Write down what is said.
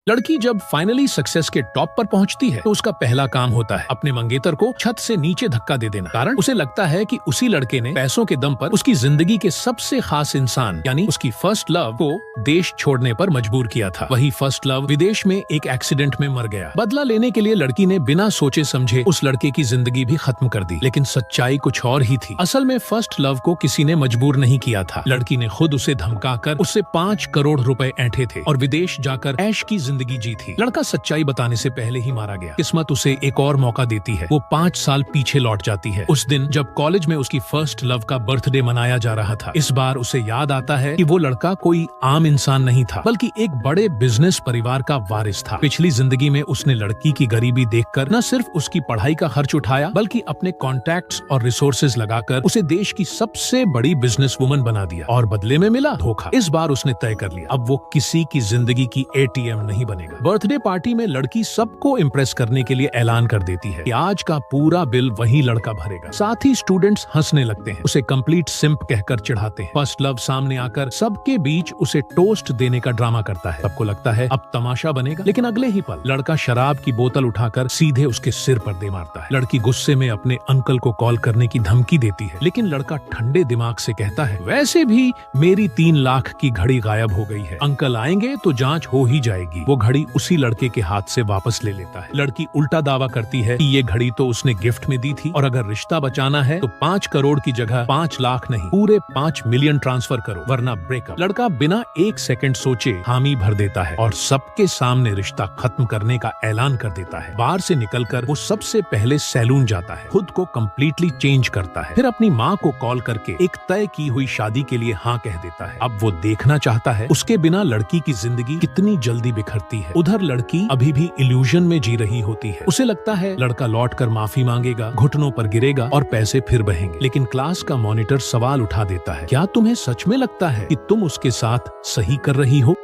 लड़की जब finally success के टॉप पर पहुंचती है तो उसका पहला काम होता है अपने मंगेतर को छत से नीचे धक्का दे देना। कारण उसे लगता है कि उसी लड़के ने पैसों के दम पर उसकी जिंदगी के सबसे खास इंसान यानी उसकी फर्स्ट लव को देश छोड़ने पर मजबूर किया था। वही फर्स्ट लव विदेश में एक एक्सीडेंट में मर गया। बदला लेने के लिए लड़की ने बिना सोचे समझे उस लड़के की जिंदगी भी खत्म कर दी। लेकिन सच्चाई कुछ और ही थी। असल में फर्स्ट लव को किसी ने मजबूर नहीं किया था। लड़की ने खुद उसे धमकाकर उससे 5 करोड़ रुपए ऐंठे थे और विदेश जाकर ऐश की जिंदगी जी थी। लड़का सच्चाई बताने से पहले ही मारा गया। किस्मत उसे एक और मौका देती है। वो 5 साल पीछे लौट जाती है। उस दिन जब कॉलेज में उसकी फर्स्ट लव का बर्थडे मनाया जा रहा था। इस बार उसे याद आता है कि वो लड़का कोई आम इंसान नहीं था बल्कि एक बड़े बिजनेस परिवार का वारिस था। पिछली जिंदगी में उसने लड़की की गरीबी देखकर न सिर्फ उसकी पढ़ाई का खर्च उठाया बल्कि अपने कॉन्टैक्ट्स और रिसोर्सेज लगाकर उसे देश की सबसे बड़ी बिजनेस वुमन बना दिया और बदले में मिला धोखा। इस बार उसने तय कर लिया अब वो किसी की जिंदगी की ATM नहीं बनेगा। बर्थडे पार्टी में लड़की सबको इम्प्रेस करने के लिए ऐलान कर देती है कि आज का पूरा बिल वही लड़का भरेगा। साथ ही स्टूडेंट्स हंसने लगते हैं, उसे कंप्लीट सिंप कहकर चिढ़ाते हैं। फर्स्ट लव सामने आकर सबके बीच उसे टोस्ट देने का ड्रामा करता है। सबको लगता है अब तमाशा बनेगा, लेकिन अगले ही पल लड़का शराब की बोतल उठाकर सीधे उसके सिर पर दे मारता है। लड़की गुस्से में अपने अंकल को कॉल करने की धमकी देती है, लेकिन लड़का ठंडे दिमाग से कहता है वैसे भी मेरी 3 लाख की घड़ी गायब हो गई है, अंकल आएंगे तो जांच हो ही जाएगी। वो घड़ी उसी लड़के के हाथ से वापस ले लेता है। लड़की उल्टा दावा करती है कि ये घड़ी तो उसने गिफ्ट में दी थी और अगर रिश्ता बचाना है तो 5 करोड़ की जगह 5 लाख नहीं पूरे 5 मिलियन ट्रांसफर करो वरना ब्रेकअप। लड़का बिना 1 सेकंड सोचे हामी भर देता है और सबके सामने रिश्ता खत्म करने का ऐलान कर देता है। बार से निकलकर वो सबसे पहले सैलून जाता है, खुद को कम्प्लीटली चेंज करता है, फिर अपनी माँ को कॉल करके एक तय की हुई शादी के लिए हाँ कह देता है। अब वो देखना चाहता है उसके बिना लड़की की जिंदगी कितनी जल्दी बिखरती है। उधर लड़की अभी भी इल्यूजन में जी रही होती है। उसे लगता है लड़का लौटकर माफी मांगेगा, घुटनों पर गिरेगा और पैसे फिर बहेंगे। लेकिन क्लास का मॉनिटर सवाल उठा देता है, क्या तुम्हें सच में लगता है कि तुम उसके साथ सही कर रही हो?